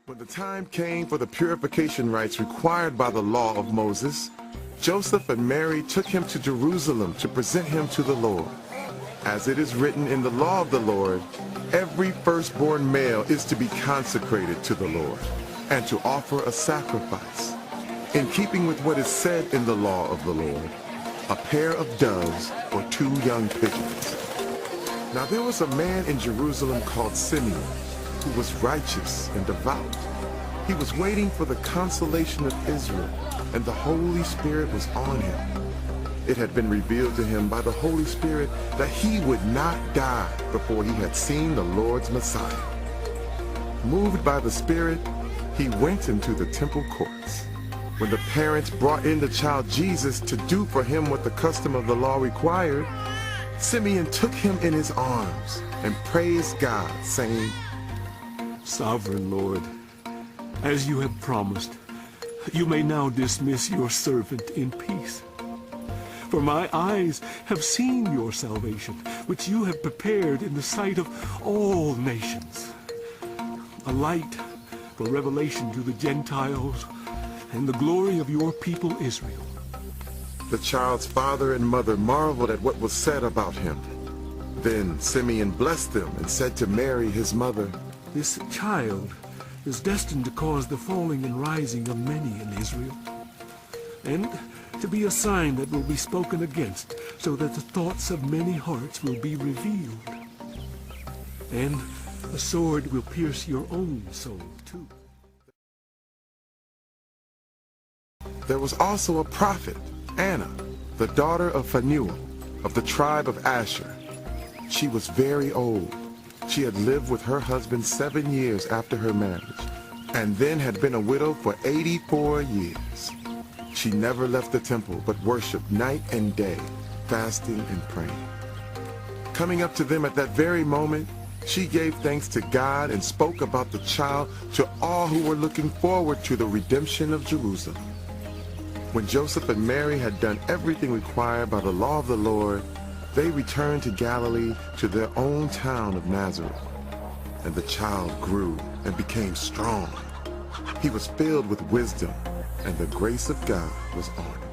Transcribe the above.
When the time came for the purification rites required by the law of Moses, Joseph and Mary took him to Jerusalem to present him to the Lord. As it is written in the law of the Lord, every firstborn male is to be consecrated to the Lord and to offer a sacrifice. In keeping with what is said in the law of the Lord, a pair of doves or 2 young pigeons. Now there was a man in Jerusalem called Simeon, who was righteous and devout. He was waiting for the consolation of Israel, and the Holy Spirit was on him. It had been revealed to him by the Holy Spirit that he would not die before he had seen the Lord's Messiah. Moved by the Spirit, he went into the temple courts. When the parents brought in the child Jesus to do for him what the custom of the law required, Simeon took him in his arms and praised God, saying, Sovereign Lord, as you have promised, you may now dismiss your servant in peace. For my eyes have seen your salvation, which you have prepared in the sight of all nations, a light for revelation to the Gentiles and the glory of your people Israel. The child's father and mother marveled at what was said about him. Then Simeon blessed them and said to Mary, his mother, This child is destined to cause the falling and rising of many in Israel, and to be a sign that will be spoken against, so that the thoughts of many hearts will be revealed. And a sword will pierce your own soul, too. There was also a prophet, Anna, the daughter of Phanuel, of the tribe of Asher. She was very old. She had lived with her husband 7 years after her marriage, and then had been a widow for 84 years. She never left the temple, but worshiped night and day, fasting and praying. Coming up to them at that very moment, she gave thanks to God and spoke about the child to all who were looking forward to the redemption of Jerusalem. When Joseph and Mary had done everything required by the law of the Lord, they returned to Galilee, to their own town of Nazareth. And the child grew and became strong. He was filled with wisdom, and the grace of God was on him.